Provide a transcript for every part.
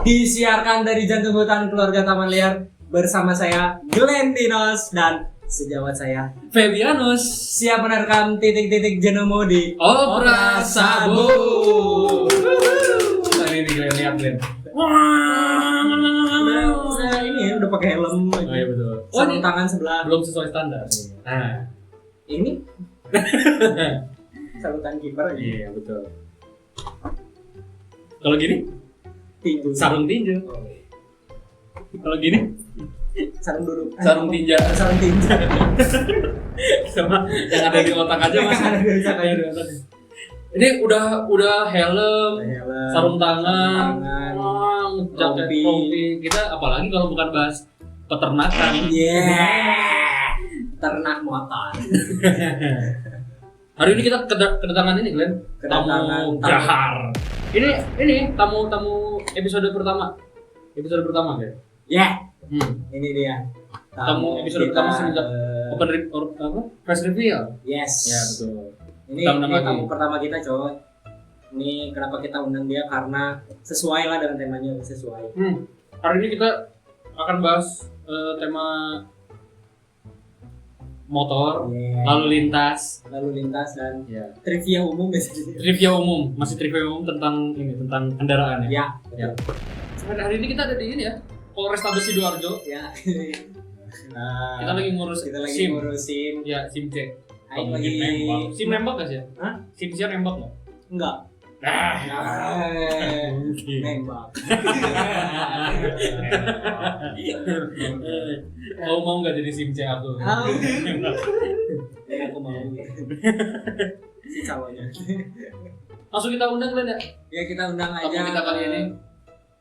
Disiarkan dari jantung hutan keluarga Taman Liar bersama saya Glenn Dinos dan sejawat saya Fabianus. siap menerkam titik-titik jenuhmu di Opera Sabu. Ini Glenn, lihat Glenn. Udah ini ya, udah pakai helm. Oh iya betul. Sarung ini tangan sebelah. belum sesuai standar. Nah, Ini salutan kiper ini. iya betul. Kalau gini, Tinju. sarung tinju. Kalau gini, Sarung duduk. sarung tinja. Sarung tinju. Sama yang ada di otak aja mas. Yang ada di otak aja. Yang ada di otak. Ini udah helm, sarung tangan, jaket, Rompi. rompi. Kita apalagi kalau bukan bahas peternakan. Yeah. Ternak motor. Hari ini kita kedatangan ini Glenn, Kedatangan tamu tamu. jahar. Ini tamu episode pertama. Episode pertama Glenn. Ya, Hmm. ini dia. Tamu episode kita, pertama semenjak open press reveal. Yes. Ya betul. Ini Kita undang lagi. tamu pertama kita, coy. Ini kenapa kita undang dia karena sesuai lah dengan temanya, sesuai. Hari ini kita akan bahas tema motor, Yeah. lalu lintas, Lalu lintas dan ya. trivia umum biasanya. Trivia umum, masih trivia umum tentang kendaraan ya. Ya, Sampai hari ini kita ada di ini ya, Polrestabes Sidoarjo. ya. Kita lagi ngurus Kita lagi SIM. ngurus SIM. Ya, SIM C. Aing Mungkin lagi nembak. SIM nembak gak sih? Hah? SIM C nembak nggak? enggak. Nah, Nembak. mau nggak jadi SIM C aku? Au. Ya, aku mau. Si calonnya. Langsung kita undang Glenn ya. Ya, kita undang aja. Tamu kita kali ini.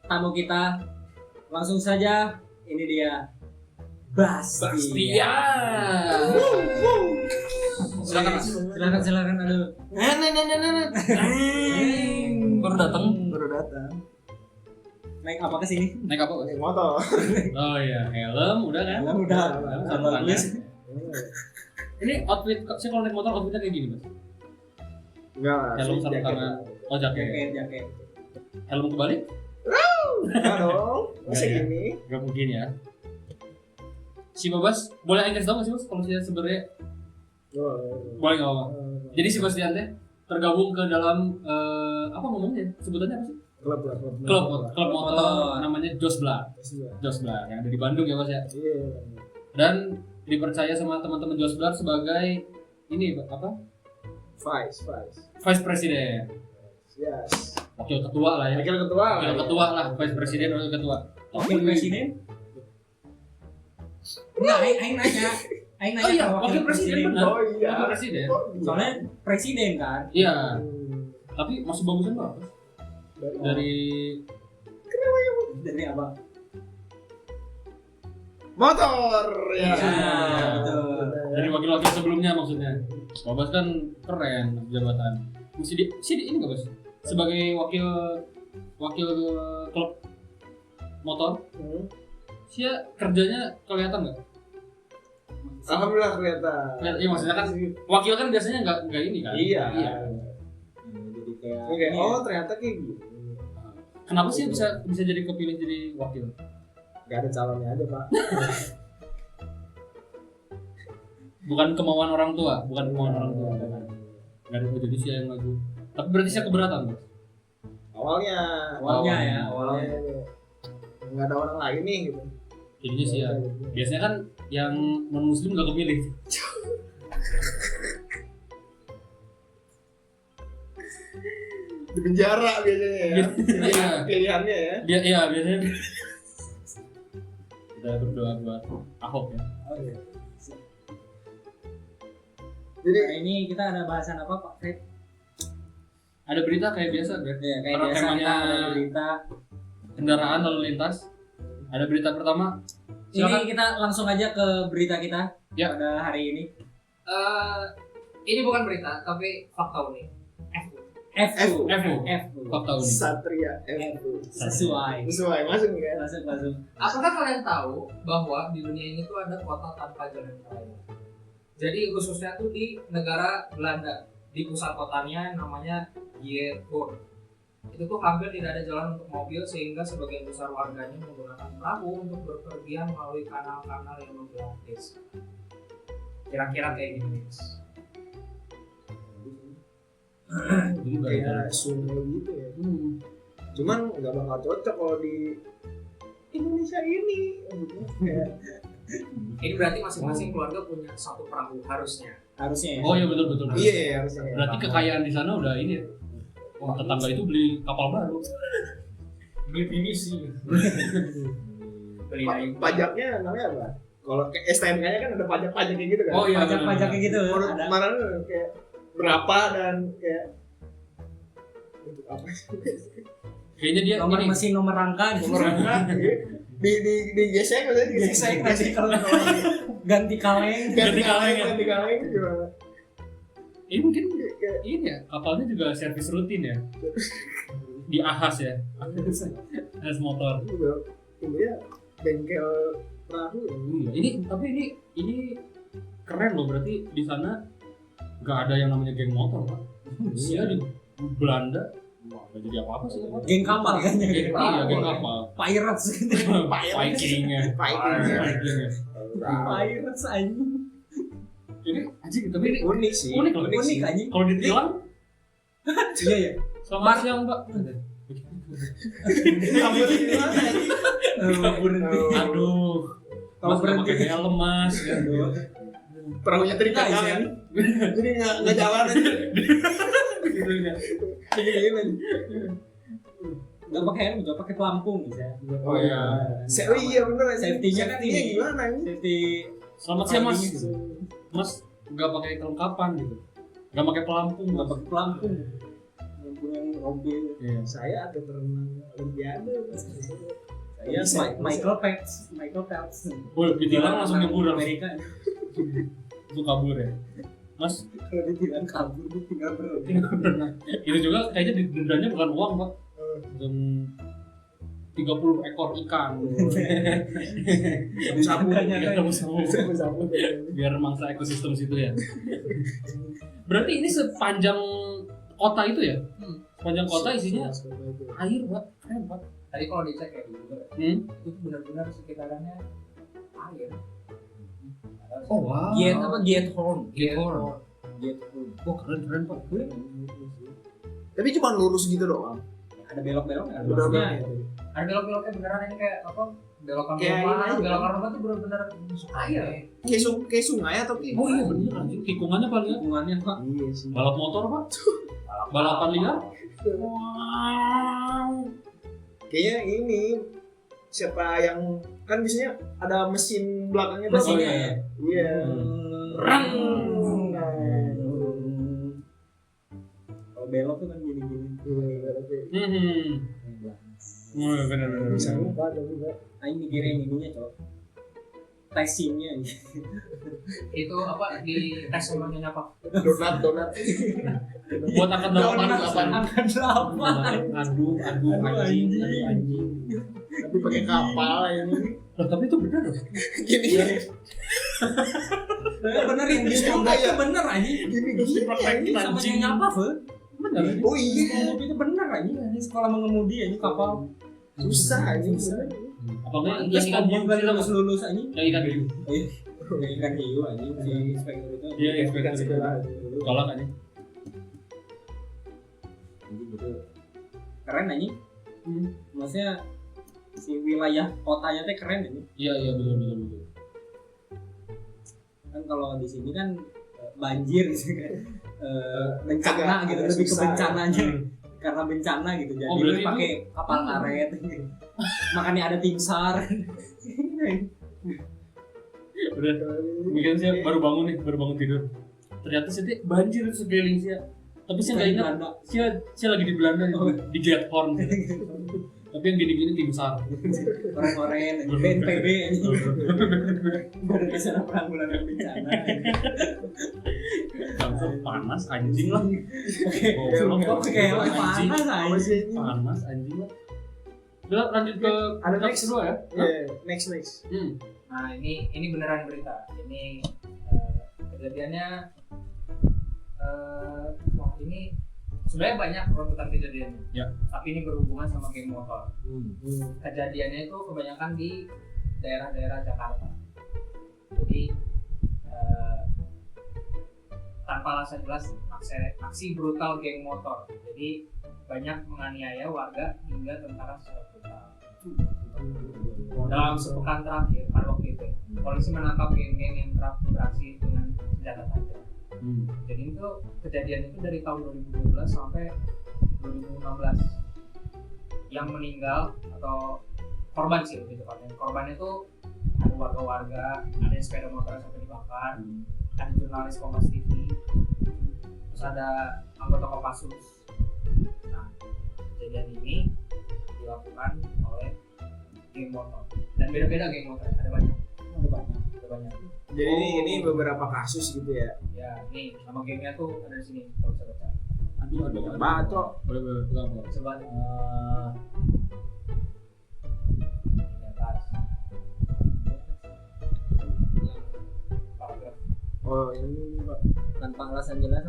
Tamu kita. Langsung saja, ini dia. Bastian. Silakan Mas. Silakan. Aduh. Baru datang. Naik apa ke sini? Naik apa? Mas? Motor. Oh iya, helm udah kan? Helm udah. Helm, Sama sarung bagus. tangan. Ini outfit, saya kalau naik motor outfitnya kayak gini Mas. Enggak. Helm sarung tangan, oh jaket. Jaket. Helm kebalik? Enggak dong. Masih Nggak, ya? gini. Gak mungkin ya. Si Babas, boleh Anda kasih tau gak sih Mas kalau saya sebenarnya boleh nggak apa? Jadi si Bastian teh tergabung ke dalam apa namanya? Sebutannya apa sih? Klub Klub motor namanya Josbla yang ada di Bandung ya Mas ya. Iya. Dan dipercaya sama teman-teman Josbla sebagai ini apa? Vice President. Yes. Wakil ketua lah ya. Wakil ketua. Wakil ketua lah, Vice President wakil ketua. Wakil presiden? Enggak, Aing nanya. Oh iya, wakil presiden benar. Oh iya. Wakil presiden. Soalnya presiden kan. Iya. Tapi masih bagusan banget. Dari Dari apa? motor. Iya, Ya. betul. dari wakil-wakil sebelumnya maksudnya. Babas kan keren jabatan. Mesti di ini nggak Bas? Sebagai wakil klub motor, dia kerjanya kelihatan nggak? Alhamdulillah kelihatan. Iya maksudnya kan wakil kan biasanya nggak ini kan? Iya. Jadi kayak Oke. ini Oh ya. ternyata kayak gitu. Kenapa sih bisa jadi kepilih jadi wakil? Gak ada calonnya aja pak. Bukan kemauan orang tua. Nggak ada jadi sih yang maju. Tapi berarti saya keberatan Bos. Awalnya. Awalnya. Nggak ada orang lain nih gitu. Jadinya sih ya. Biasanya kan yang non muslim nggak kepilih. Di penjara biasanya ya. Iya. Pilihannya ya. Iya biasanya. Kita berdoa buat Ahok ya. Oh, iya. Jadi Nah, ini kita ada bahasan apa Pak Fred? Ada berita kayak biasa, Bre. Ya, kayak Karena biasa temanya kita ada berita. Kendaraan lalu lintas. Ada berita pertama. Silakan. Ini kita langsung aja ke berita kita Ya. pada hari ini. Ini bukan berita, tapi fakta unik. FU. FU. Fakta unik. Satria F. Sesuai. Sesuai masuk nih kan. Masuk. Apakah kalian tahu bahwa di dunia ini tuh ada kota tanpa jalan raya? Jadi khususnya tuh di negara Belanda, di pusat kotanya namanya Diersburg. itu tuh hampir tidak ada jalan untuk mobil sehingga sebagian besar warganya menggunakan perahu untuk berpergian melalui kanal-kanal yang membelah desa. Kira-kira kayak gini nih. Jadi Kayak sungai gitu ya. Cuman nggak bakal cocok kalau di Indonesia ini. Kayak Ini berarti masing-masing keluarga punya satu perahu harusnya. Harusnya ya. Oh iya betul. iya ya harusnya. Berarti kekayaan di sana udah ini ya. Wah, tetangga itu beli kapal baru. Beli pinisi. Beli naik. Pajaknya namanya apa? Kalau kayak STNK-nya kan ada pajak-pajak kayak gitu kan. Oh, iya. Pajak-pajak kayak gitu. Menurut Ada. kemarin kayak berapa dan kayak untuk apa sih? Kayaknya dia Nomor ini mesin, nomor rangka, Nomor rangka di gesek maksudnya Gesek nanti kalau ganti kaleng. Ganti kaleng ya? ganti kaleng gimana? ini mungkin ini ya kapalnya juga servis rutin ya. Di Ahas ya. Ahas motor. Itu ya bengkel perahu ya. Iya, tapi ini keren loh, berarti di sana nggak ada yang namanya geng motor, Pak. Iya, di Belanda nggak jadi apa-apa sih. Pak. Geng kapal kan ya. Iya, geng kapal. Pirates gitu. Vikingnya. Vikingnya. Pirates anjing. Ini anjing, tapi ini Unik sih. unik loh. Unik anjing. Kalau ditilang, Iya ya. selamat siang, Pak. Berhenti. Aduh. Kalau Mas nggak berhenti. pakai helm, Mas. Perahunya terikat Nice, kan. Jadi nggak jalan aja. Gitu ya. Gini. Nggak pakai helm, nggak pakai pelampung bisa. Oh iya. Oh iya bener. Safety-nya kan Safety-nya ini. gimana ini? Safety. Selamat siang, Mas. Gitu. Mas nggak pakai kelengkapan gitu. Nggak pakai pelampung, Nggak pakai pelampung. Pelampung yang robek. Iya. Saya atlet renang Olimpiade. Saya Bisa. Michael Phelps. Oh, ditilang langsung nyebur Amerika. Langsung kabur ya. Mas, Kalau dibilang kabur, dia tinggal berenang. itu juga kayaknya dendanya bukan uang, Pak. Dan 30 ekor ikan. Sabu-sabunya Iya, kan. sabu-sabu. Biar mangsa ekosistem situ ya. Berarti ini sepanjang kota itu ya? Sepanjang kota isinya air, Pak. Keren, Pak. Tadi kalau dicek kayak gitu, itu benar-benar sekitarannya air. Oh, wow. Get horn. Gethorn. Get horn. Oh, keren, Pak. Tapi cuma lurus gitu doang. Ada belok-beloknya. Bener-bener. Ada belok-beloknya beneran ini kayak apa? Belokan Kayak ini rumah, aja. belokan rumah tuh benar-benar air. Kayak sungai atau kayak Oh iya bener anjing. Tikungannya paling ya. Hubungannya Pak. Iya sih. Balap motor, Pak. Balapan liar. Wow. Kayaknya ini siapa yang kan biasanya ada mesin belakangnya tuh Mesinnya apa? ya? Iya. Rang. Kalau belok tuh kan gini-gini. Oh, bener. Bisa lupa ada juga. Nah ini mikirin ininya cok. Testingnya. Itu apa di tes sama nyonya apa? Donat. Buat angkat delapan. Angkat 8. Aduh, anjing. Tapi pakai kapal ini. Loh, tapi itu bener loh. Gini. Bener ini juga ya bener aja. Gini. Sama nyonya apa Fe? Bener. Oh iya. Itu bener aja. Ini sekolah mengemudi aja kapal. Susah aja. Apa enggak yang Terus ikan hiu kan lulus aja. Yang ikan hiu. Yang ikan hiu aja si inspektur itu. Iya, inspektur itu. Tolak aja. Keren aja. Maksudnya si wilayah kotanya teh keren ini. Iya, betul. Kan kalau di sini kan banjir gitu kan. Bencana Agak gitu, lebih ke susah. bencananya. Karena bencana gitu. Jadi Oh, berarti pakai kapal karet. Makanya ada tim SAR. Udah. Mungkin saya baru bangun tidur. Ternyata sih banjir sekeliling saya. Tapi saya nggak ingat. Saya lagi di Belanda di Gethorn. Tapi yang gini-gini tim SAR. Orang-orang BNPB ini. Baru kesana penanggulangan bencana. Langsung panas anjing lah. Oke, panas aja. Panas anjing lah. Udah lanjut ke Ada next next kedua ya. Iya, next. Nah ini beneran berita. Ini kejadiannya wah ini sebenarnya banyak runtutan kejadiannya. Ya. Tapi ini berhubungan sama geng motor. Kejadiannya itu kebanyakan di daerah-daerah Jakarta. Jadi tanpa alasan jelas aksi brutal geng motor. Jadi banyak menganiaya warga hingga tentara secara brutal. Dalam sepekan terakhir pada waktu itu, polisi menangkap geng-geng yang kerap beraksi dengan senjata tajam. Jadi itu kejadian itu dari tahun 2012 sampai 2016. Yang meninggal atau korban sih lebih tepatnya. Korban itu ada warga-warga, ada yang sepeda motor sampai dibakar, ada jurnalis Kompas TV, terus ada anggota Kopassus. Nah, kejadian ini dilakukan oleh geng motor dan beda-beda geng motor, ada banyak. Jadi ini beberapa kasus gitu ya. Ya, nih nama gengnya tuh ada di sini kalau bisa baca. Banyak banget kok. Boleh pegang kok. Coba di atas. Yang paragraf. Oh ini Pak. Tanpa alasan jelas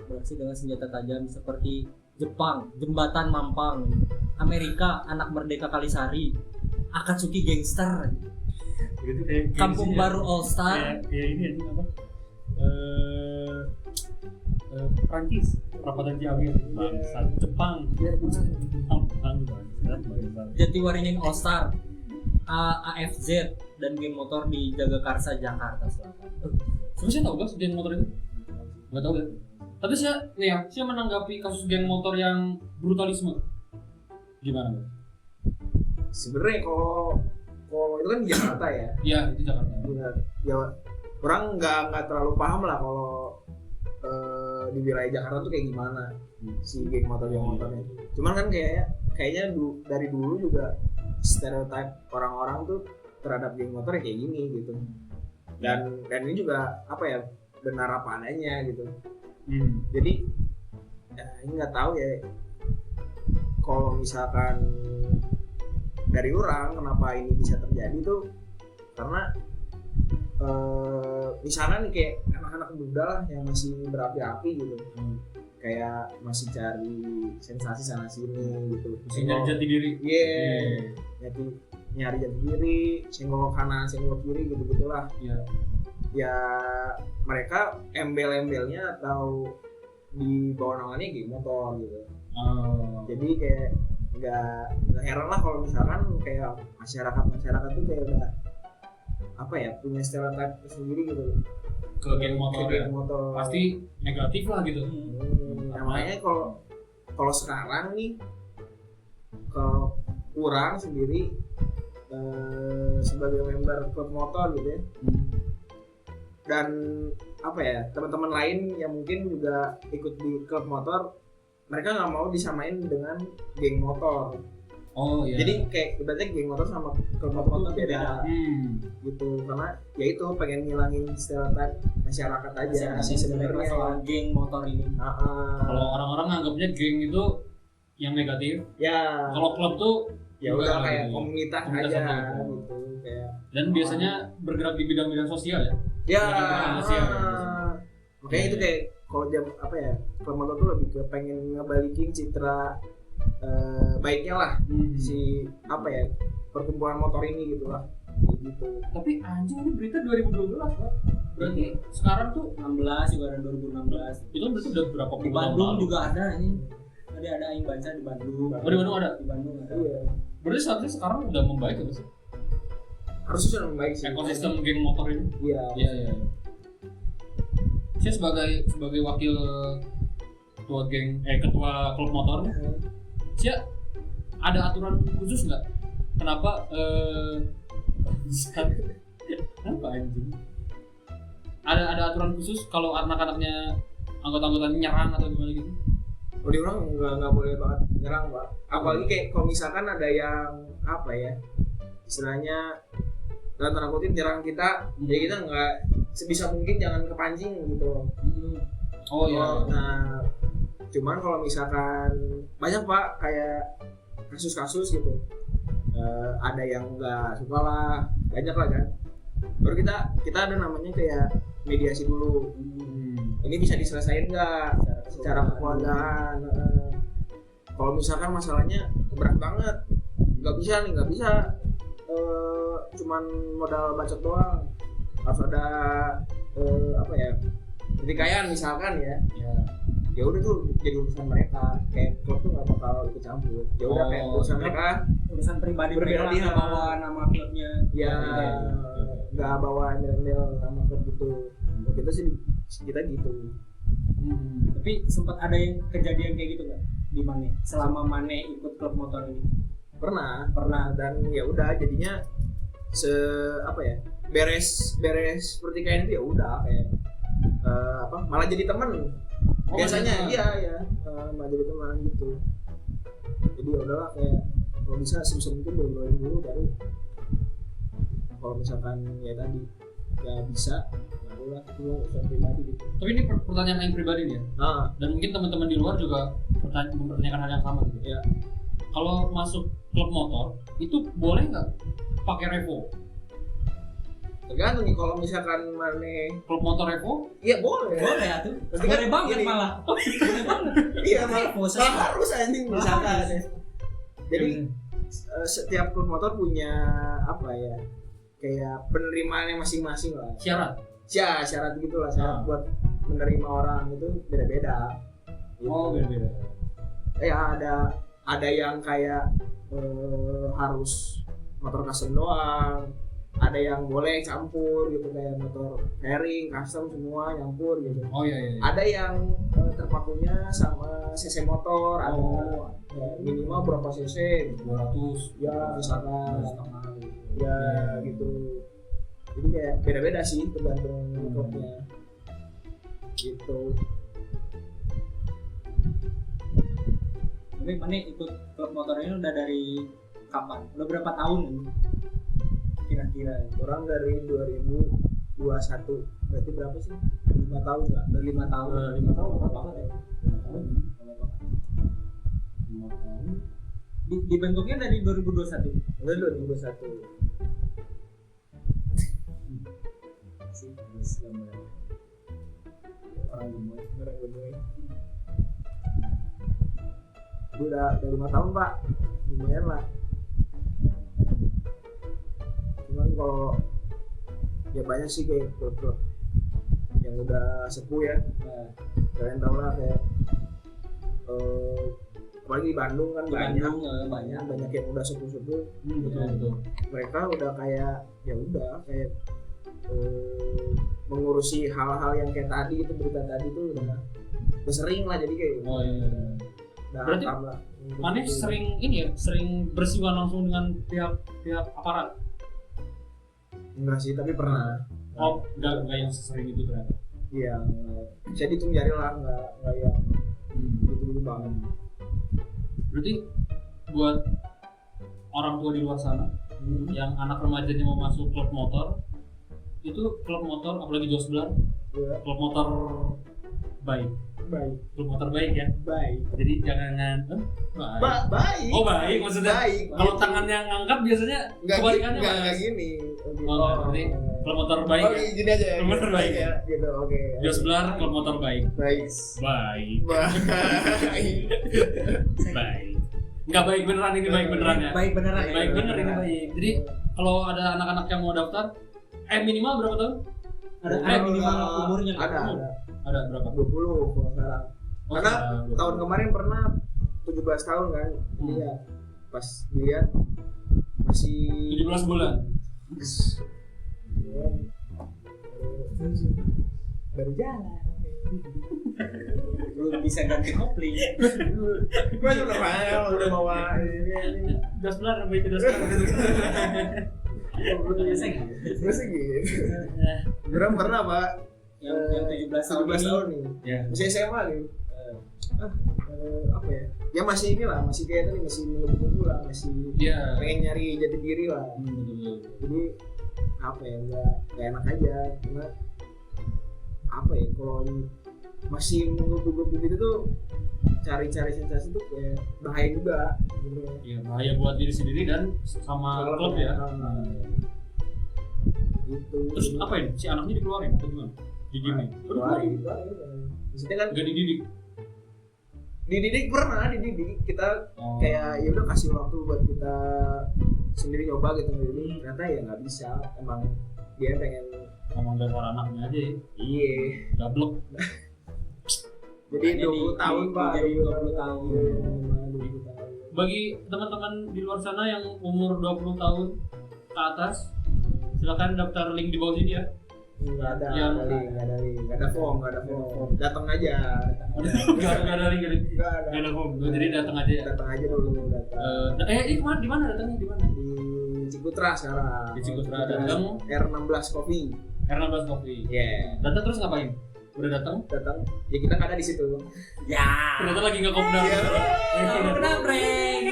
beraksi dengan senjata tajam seperti Jepang, Jembatan Mampang, Amerika, Anak Merdeka Kalisari, Akatsuki Gangster, Itu kayak Kampung gengsi ya. Baru All Star, Kayak ini aja apa? Prancis, perapatan Ciamis, bangsa Jepang, Jatiwaringin All Star, AFZ, dan geng motor di Jagakarsa, Jakarta Selatan. Sebenarnya saya tahu Bas geng motor itu? Nggak tahu ya. Tapi saya menanggapi kasus geng motor yang brutalisme. Gimana Bas? Sebenarnya kalau itu kan di Jakarta ya. Iya, itu Jakarta. Benar. Ya orang nggak terlalu paham lah kalau di wilayah Jakarta tuh kayak gimana si geng motornya. Cuman kan kayaknya dari dulu juga stereotip orang-orang tuh terhadap geng motor kayak gini gitu. Dan ini juga apa ya, benar apa adanya gitu. Jadi ya, ini nggak tahu ya kalau misalkan dari orang kenapa ini bisa terjadi tuh karena misalkan nih kayak anak-anak muda lah yang masih berapi-api gitu, kayak masih cari sensasi sana sini gitu, Nyari jati diri. nyari jati diri, senggol kanan senggol kiri gitu gitulah. Ya mereka embel-embelnya atau di bawah naungannya geng motor gitu. Jadi kayak nggak heran lah kalau misalkan kayak masyarakat tuh kayak udah apa ya, punya stereotip tersendiri gitu Ke geng motor ya. Pasti negatif lah gitu. Nah, makanya kalau sekarang nih, kalau kurang sendiri sebagai member klub motor gitu ya, dan apa ya, teman-teman lain yang mungkin juga ikut di klub motor, mereka nggak mau disamain dengan geng motor. Oh iya. Jadi kayak ibaratnya geng motor sama klub motor tuh beda gitu, karena ya itu pengen ngilangin stereotip masyarakat aja sih sebenarnya soal geng motor ini. Kalau orang-orang nganggapnya geng itu yang negatif. Ya. Kalau klub tuh Ya udah kayak gitu. komunitas Komunitas aja aja gitu kayak. Dan biasanya bergerak di bidang-bidang sosial ya. Ya. Sosial. Makanya itu kayak kalau jam apa ya, klub motor tuh lebih ke pengen ngebalikin citra baiknya lah si apa ya, perkumpulan motor ini gitu lah gitu. Tapi anjing, ini berita 2012 Pak. Berarti sekarang tuh 16 juga ada 2016. itu kan berarti udah berapa Di puluh tahun Bandung lalu. juga ada ini. Tadi ada yang baca di Bandung. Oh, di Bandung ada? Di Bandung ada. Iya. Berarti seharusnya sekarang udah membaik ya sih? Harusnya sudah membaik sih. Ekosistem geng motor ini. Iya. Iya. Saya sebagai wakil ketua klub motor, saya ada aturan khusus nggak? Kenapa apa anjing? Ada aturan khusus kalau anak-anaknya anggota-anggotanya nyerang atau gimana gitu? Oh, di orang nggak boleh banget nyerang Pak. Apalagi kayak kalau misalkan ada yang apa ya, istilahnya dalam tanda kutip nyerang kita, jadi kita nggak sebisa mungkin jangan kepancing gitu. Oh iya. Nah, cuman kalau misalkan banyak Pak kayak kasus-kasus gitu, ada yang nggak suka lah, banyak lah kan. Baru kita ada namanya kayak mediasi dulu. Ini bisa diselesaikan nggak secara kekeluargaan? Kalau misalkan masalahnya berat banget, nggak bisa cuman modal bacot doang, harus ada apa ya, pertikaian misalkan ya udah tuh jadi urusan mereka, kayak klub tuh nggak bakal ikut campur, ya udah kayak urusan mereka, urusan pribadi mereka nggak bawa nama klubnya, ya nggak bawa email nama klub gitu. Kita sih kita gitu. Tapi sempat ada yang kejadian kayak gitu nggak di Mane selama Mane ikut klub motor ini? Pernah dan ya udah jadinya beres pertikaian itu ya udah kayak malah jadi teman. Biasanya malah jadi teman gitu. Jadi ya udahlah, kayak kalau bisa sebisa mungkin berdoa dulu, baru kalau misalkan ya tadi nggak bisa barulah itu urusan pribadi gitu. Tapi ini pertanyaan yang pribadi nih ya. Dan mungkin teman-teman di luar juga mempertanyakan hal yang sama gitu. Ya. Kalau masuk klub motor itu boleh nggak pakai revo? Tergantung nih, kalau misalkan Mane Klub motor revo? iya boleh Ya tuh. Pasti kan Boleh banget gini. malah. Boleh banget. Iya Revo, malah harus anjing misalkan. Jadi setiap klub motor punya apa ya, kayak penerimaannya masing-masing lah. Syarat gitulah, syarat buat menerima orang itu beda-beda gitu. Oh, beda-beda. Ya ada yang kayak harus motor custom doang, ada yang boleh campur gitu, kayak motor fairing, custom semua nyampur gitu. Oh iya. Ada yang terpakunya sama cc motor, ada ya, minimal berapa cc, 200 ya misalkan ya gitu. Jadi kayak beda-beda sih tergantung klubnya gitu. Tapi Mane ikut klub motor ini udah dari kapan? Udah berapa tahun ini? Kira-kira Orang dari 2021, berarti berapa sih? 5 tahun nggak? udah 5 tahun. 5 tahun Berapa tahun ya? 5 tahun. Dibentuknya dari 2021. Udah 2021. Sih, terus orang gemoy. Udah 5 tahun Pak, lumayan lah. Cuman kalau ya banyak sih kayak klub-klub yang udah sepuh ya. Nah, kalian tau lah kayak apalagi di Bandung kan banyak yang udah sepuh-sepuh. Betul. Mereka udah kayak ya udah kayak mengurusi hal-hal yang kayak tadi itu, berita tadi tuh udah sering lah, jadi kayak Oh iya. Berarti Mane sering bersinggungan langsung dengan pihak aparat? enggak sih, tapi pernah. Oh, enggak yang sesering itu ternyata. Iya, saya dihitung jari lah, enggak yang gitu banget. Berarti buat orang tua di luar sana yang anak remajanya mau masuk klub motor, itu klub motor apalagi Josblar, klub motor baik. Klub motor baik ya. Baik. Jadi jangan Baik. Oh baik, maksudnya baik. kalau tangannya ngangkat biasanya kebalikannya enggak gini. berarti klub motor baik. Oh, gini aja ya. Klub motor baik ya. Gitu, oke. Josblar klub motor baik. Baik. Baik. Enggak baik beneran ini, baik beneran ya. Baik beneran. Baik bener ini baik. Jadi kalau ada anak-anak yang mau daftar, minimal berapa tahun? Ada minimal umurnya. Ada berapa? 20 kalau sekarang. Karena tahun kemarin pernah 17 tahun kan. Iya. Pas dilihat masih 17 bulan. Baru jalan. Belum bisa ganti kopling. Gua udah bawa ini. Josblar baik itu Masih gitu. Orang pernah Pak. Yang 17 tahun nih. Ya. Masih SMA nih. Apa ya? Ya masih inilah, masih kayak tadi, masih menunggu lah, masih pengen nyari jati diri lah. Jadi apa ya, nggak enak aja, karena apa ya, kalau masih menunggu gitu tuh cari-cari sensasi tuh kayak bahaya juga gitu. Iya, bahaya buat diri sendiri dan sama klub ya. Gitu. Terus apa ini? Si anaknya dikeluarin atau gimana? Gini. Dikeluarin. Maksudnya kan Gak dididik. dididik kita kayak ya udah kasih waktu buat kita sendiri nyoba gitu, jadi ternyata ya nggak bisa, emang dia pengen Ngomong dasar anaknya aja ya. iya Gablok. jadi Makanya 20 tahun pak, jadi 20 tahun. 20 tahun. Bagi teman-teman di luar sana yang umur 20 tahun ke atas, silakan daftar link di bawah sini ya. Nggak ada Yang- nggak ada form, datang aja, Gak ada link, nggak ada, gak ada form. Jadi datang aja ya. datang aja dulu, datang Ini kemana? Di mana datangnya? Di mana? di Ciputra sekarang, Di Ciputra, datang R16 Coffee, R16 Coffee. yeah. Datang terus ngapain? Udah datang? Datang ya kita nggak ada di situ. Ya. Ternyata lagi nggak kopdar. Iya. Udah prank.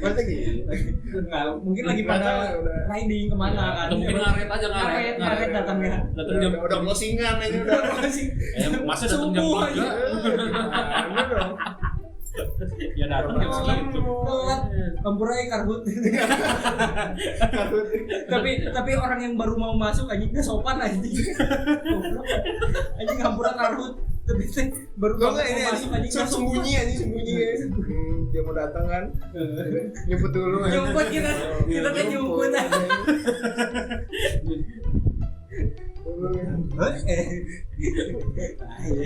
Masa gitu? Nah, mungkin lagi pada Udah. riding kemana kan? Atau mungkin ngaret aja Ngaret datangnya. Datang jam Udah closingan aja udah. masa datang jam Subuh 3. Bener dong. Ya datang jam segitu. Telat. Ampurai karhut. tapi orang yang baru mau masuk anjing nggak sopan anjing. Anjing ngampura karhut. Tapi baru Lo mau nggak ini masuk anjing nggak sopan. sembunyi ya. Dia mau datang kan. Nyebut dulu. Nyumput kita tuh nyumput.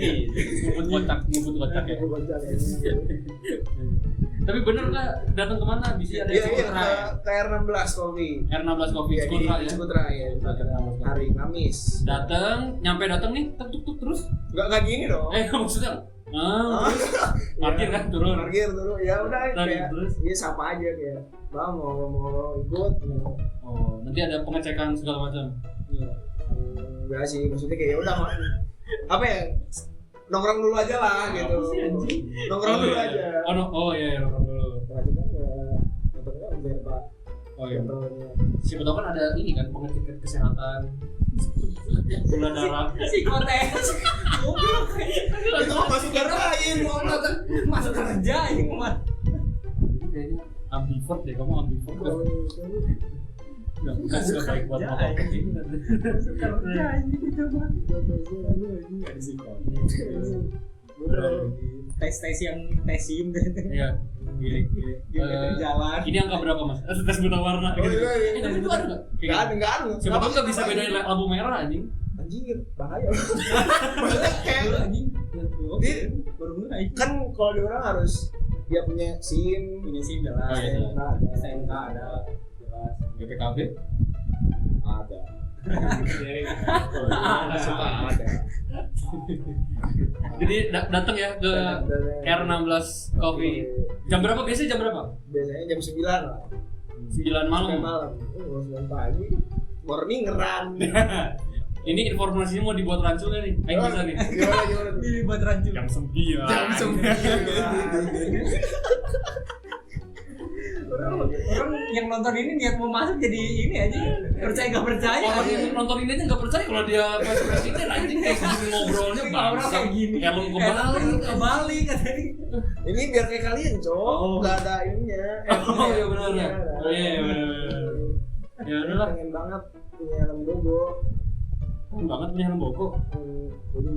Ngumpet kocak ya. Tapi bener nggak datang kemana? Bisa ada Iya Ciputra ya? ke R16 Coffee. R16 Coffee Iya, Ciputra di ya. Ciputra ya. Hari Kamis. Datang, nyampe datang nih, tuk terus. Nggak gini dong. Maksudnya parkir kan turun. Parkir dulu. Ya udah Parkir kayak terus. dia sapa aja kayak, "Bang mau ikut?" Oh, nanti ada pengecekan segala macam. Enggak sih, maksudnya kayak ya udah apa ya? Nongkrong dulu aja lah gitu. Nongkrong dulu aja. Oh iya, nongkrong dulu. Berarti kan nongkrongnya udah Pak. Oh iya. Nongkrongnya. Siapa tahu kan ada ini kan pengecekan kesehatan, gula darah. Psikotes. Itu mah masuk lain. Masuk kerja ini mah. Kayaknya ambivert deh, kamu ambivert kan? Nggak suka baik buat Ya, motor. anjing. Kerja anjing itu mah. Tes yang tesim Iya, gini. jalan. Ini angka berapa mas? Tes buta warna. Oh, iya. Tapi itu ada nggak? Enggak ada. Siapa tahu nggak bisa bedain lampu merah anjing. Anjir, bahaya. Maksudnya kayak Anjing. Dia- Baru mulai. kan kalau di orang harus dia punya SIM, Punya SIM jelas. Oh, iya. STNK ada. Jelas. BPKB. ada. Suka ada. Jadi datang ya ke R16 Coffee. Jam berapa biasanya? Jam berapa? Biasanya jam 9 lah. 9 malam. Malam. 9 pagi. Morning ngeran. Ini informasinya mau dibuat rancu nggak nih? Ayo bisa nih. Gimana? Ini buat rancu. Jam 9. Jam 9. Orang yang nonton ini niat mau masuk jadi ini aja percaya nggak percaya. Orang yang nonton ini aja nggak percaya kalau dia masuk presiden anjing kayak gini ngobrolnya Orang kayak gini. Helm kebalik. Kebalik katanya. Ini biar kayak kalian, Cok. Oh. Enggak ada ininya. Oh iya benar ya. Oh iya benar. Ya udahlah. Pengen banget punya helm Bogo. Pengen banget punya helm Bogo. Jadi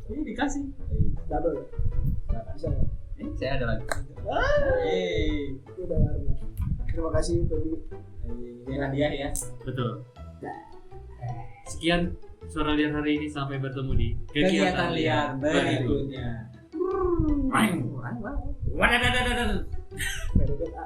Ini dikasih. double. Bisa nggak? Saya ada lagi. Hey. Itu udah warna. Terima kasih Tobi. Ini hadiah ya. Betul. Sekian suara liar hari ini, sampai bertemu di Kegiatan liar berikutnya. Main. Wadadadadadad. Berbeda.